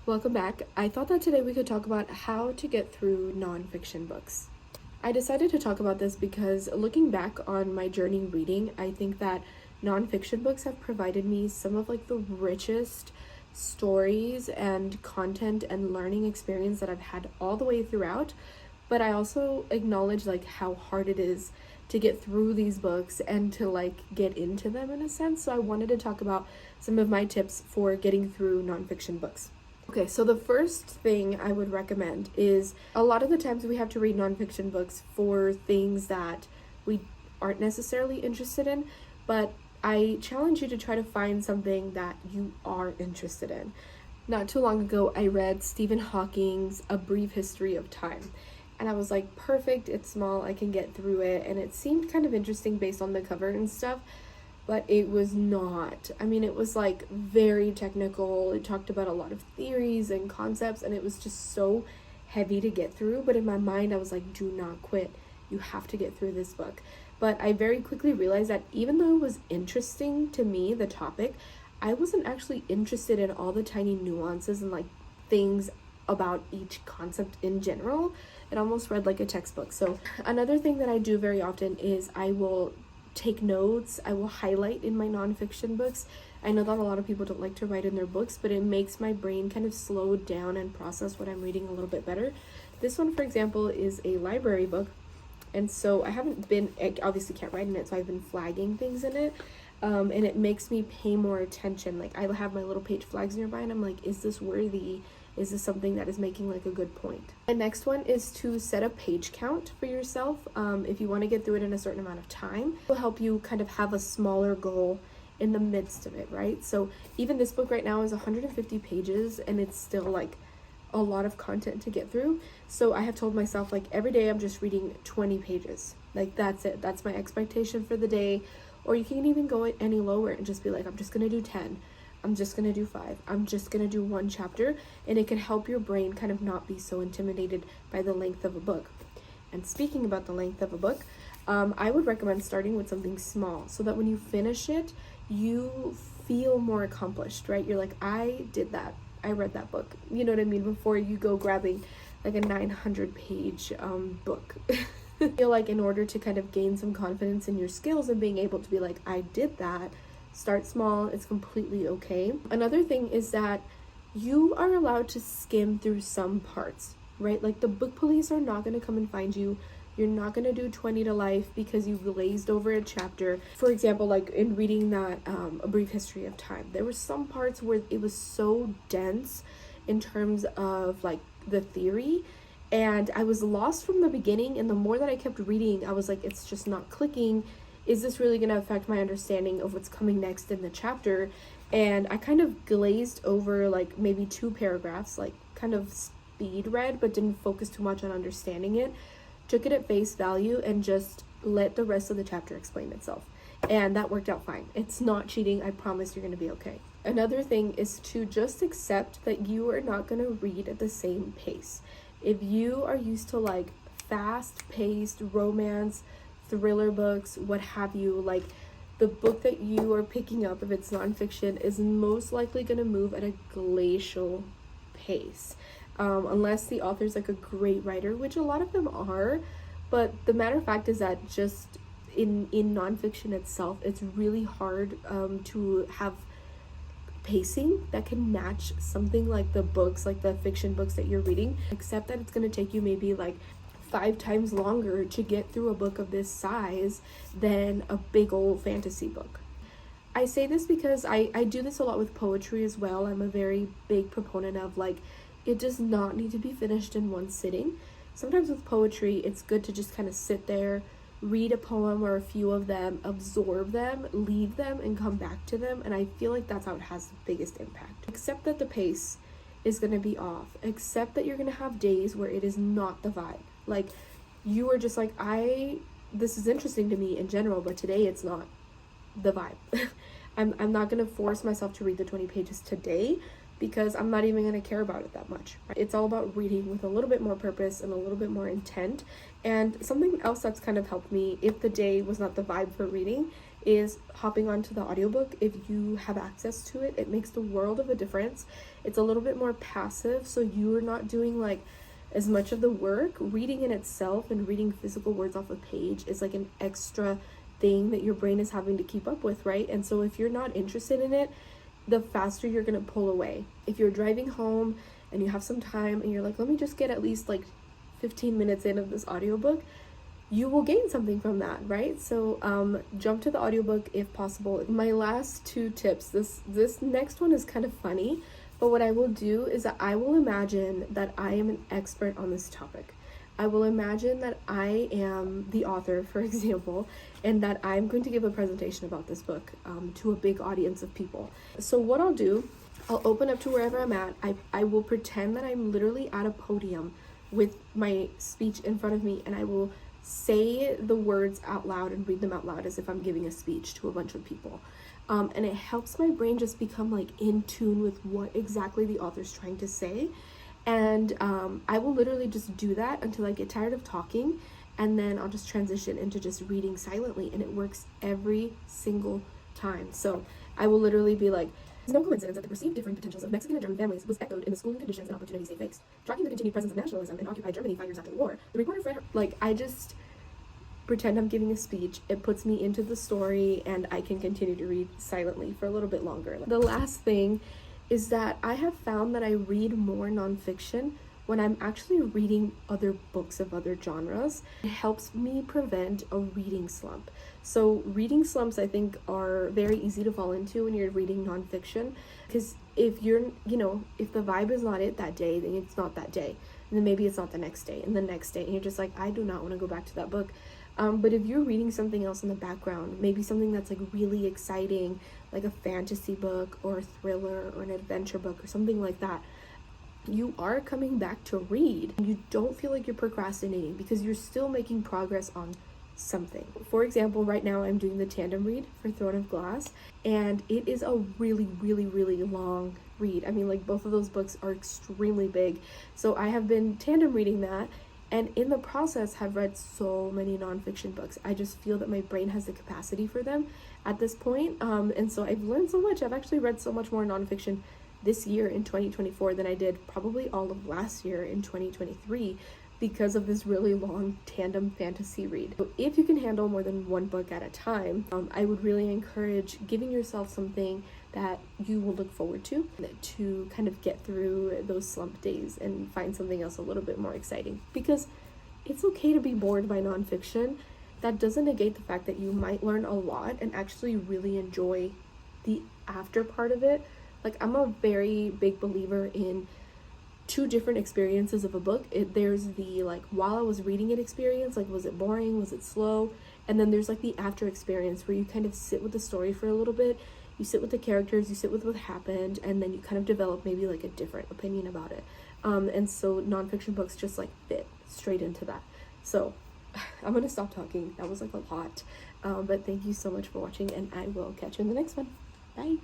Welcome back. I thought that today we could talk about how to get through nonfiction books. I decided to talk about this because looking back on my journey reading, I think that nonfiction books have provided me some of the richest stories and content and learning experience that I've had all the way throughout. But I also acknowledge how hard it is to get through these books and to get into them in a sense. So I wanted to talk about some of my tips for getting through nonfiction books. Okay, so the first thing I would recommend is a lot of the times we have to read nonfiction books for things that we aren't necessarily interested in, but I challenge you to try to find something that you are interested in. Not too long ago, I read Stephen Hawking's A Brief History of Time, and I was like, perfect, it's small, I can get through it, and it seemed kind of interesting based on the cover and stuff. But it was not. I mean, it was very technical. It talked about a lot of theories and concepts, and it was just so heavy to get through. But in my mind, I was like, do not quit. You have to get through this book. But I very quickly realized that even though it was interesting to me, the topic, I wasn't actually interested in all the tiny nuances and things about each concept in general. It almost read like a textbook. So another thing that I do very often is I will take notes. I will highlight in my nonfiction books. I know that a lot of people don't like to write in their books, but it makes my brain kind of slow down and process what I'm reading a little bit better. This one, for example, is a library book, and so I obviously can't write in it, so I've been flagging things in it, and it makes me pay more attention. I have my little page flags nearby, and I'm like, is this worthy? Is this something that is making a good point? The next one is to set a page count for yourself. If you want to get through it in a certain amount of time, it will help you kind of have a smaller goal in the midst of it, right? So even this book right now is 150 pages, and it's still a lot of content to get through. So I have told myself every day I'm just reading 20 pages. That's it. That's my expectation for the day. Or you can even go any lower and just be like, I'm just gonna do 10. I'm just going to do 5. I'm just going to do 1 chapter, and it can help your brain kind of not be so intimidated by the length of a book. And speaking about the length of a book, I would recommend starting with something small so that when you finish it, you feel more accomplished, right? You're like, I did that. I read that book. You know what I mean? Before you go grabbing a 900-page book. I feel in order to kind of gain some confidence in your skills and being able to be like, I did that, start small. It's completely okay. Another thing is that you are allowed to skim through some parts, right? The book police are not going to come and find you. You're not going to do 20 to life because you glazed over a chapter. For example, in reading that A Brief History of Time, there were some parts where it was so dense in terms of the theory, and I was lost from the beginning, and the more that I kept reading, I was like, it's just not clicking. Is this really going to affect my understanding of what's coming next in the chapter? And I kind of glazed over maybe 2 paragraphs, kind of speed read, but didn't focus too much on understanding it. Took it at face value and just let the rest of the chapter explain itself. And that worked out fine. It's not cheating. I promise you're going to be okay. Another thing is to just accept that you are not going to read at the same pace. If you are used to fast-paced romance, thriller books, what have you, the book that you are picking up, if it's nonfiction, is most likely going to move at a glacial pace, unless the author's a great writer, which a lot of them are. But the matter of fact is that just in nonfiction itself, it's really hard to have pacing that can match something like the books, the fiction books that you're reading, except that it's going to take you maybe 5 times longer to get through a book of this size than a big old fantasy book. I say this because I do this a lot with poetry as well. I'm a very big proponent of it does not need to be finished in one sitting. Sometimes with poetry, it's good to just kind of sit there, read a poem or a few of them, absorb them, leave them, and come back to them. And I feel that's how it has the biggest impact. Except that the pace is going to be off. Except that you're going to have days where it is not the vibe. You are just this is interesting to me in general, but today it's not the vibe. I'm not going to force myself to read the 20 pages today because I'm not even going to care about it that much. It's all about reading with a little bit more purpose and a little bit more intent. And something else that's kind of helped me, if the day was not the vibe for reading, is hopping onto the audiobook. If you have access to it, it makes the world of a difference. It's a little bit more passive, so you're not doing like as much of the work. Reading in itself and reading physical words off a page is like an extra thing that your brain is having to keep up with, right? And so if you're not interested in it, the faster you're gonna pull away. If you're driving home and you have some time and you're like, let me just get at least like 15 minutes in of this audiobook, you will gain something from that, right? So jump to the audiobook if possible. My last two tips, this next one is kind of funny, but what I will do is that I will imagine that I am an expert on this topic. I will imagine that I am the author, for example, and that I'm going to give a presentation about this book to a big audience of people. So what I'll do, I'll open up to wherever I'm at. I will pretend that I'm literally at a podium with my speech in front of me, and I will say the words out loud and read them out loud as if I'm giving a speech to a bunch of people. And it helps my brain just become like in tune with what exactly the author's trying to say. And I will literally just do that until I get tired of talking, and then I'll just transition into just reading silently, and it works every single time. So I will literally be like, it's no coincidence that the perceived differing potentials of Mexican and German families was echoed in the schooling conditions and opportunities they faced. Tracking the continued presence of nationalism in occupied Germany 5 years after the war, the reporter Fred, like, I just pretend I'm giving a speech. It puts me into the story, and I can continue to read silently for a little bit longer. The last thing is that I have found that I read more nonfiction when I'm actually reading other books of other genres. It helps me prevent a reading slump. So reading slumps, I think, are very easy to fall into when you're reading nonfiction, because if you're, if the vibe is not it that day, then it's not that day. And then maybe it's not the next day and the next day, and you're just like, I do not want to go back to that book. But if you're reading something else in the background, maybe something that's like really exciting, like a fantasy book or a thriller or an adventure book or something like that, you are coming back to read. You don't feel like you're procrastinating because you're still making progress on something. For example, right now I'm doing the tandem read for Throne of Glass, and it is a really, really, really long read. I mean, like, both of those books are extremely big. So I have been tandem reading that, and in the process have read so many nonfiction books. I just feel that my brain has the capacity for them at this point. And so I've learned so much. I've actually read so much more nonfiction this year in 2024 than I did probably all of last year in 2023 because of this really long tandem fantasy read. So if you can handle more than one book at a time, I would really encourage giving yourself something that you will look forward to kind of get through those slump days and find something else a little bit more exciting. Because it's okay to be bored by nonfiction. That doesn't negate the fact that you might learn a lot and actually really enjoy the after part of it. Like, I'm a very big believer in two different experiences of a book. There's the, like, while I was reading it experience, like, was it boring, was it slow? And then there's like the after experience where you kind of sit with the story for a little bit, you sit with the characters, you sit with what happened, and then you kind of develop maybe like a different opinion about it. And so nonfiction books just like fit straight into that. So I'm gonna stop talking. That was like a lot, but thank you so much for watching, and I will catch you in the next one. Bye.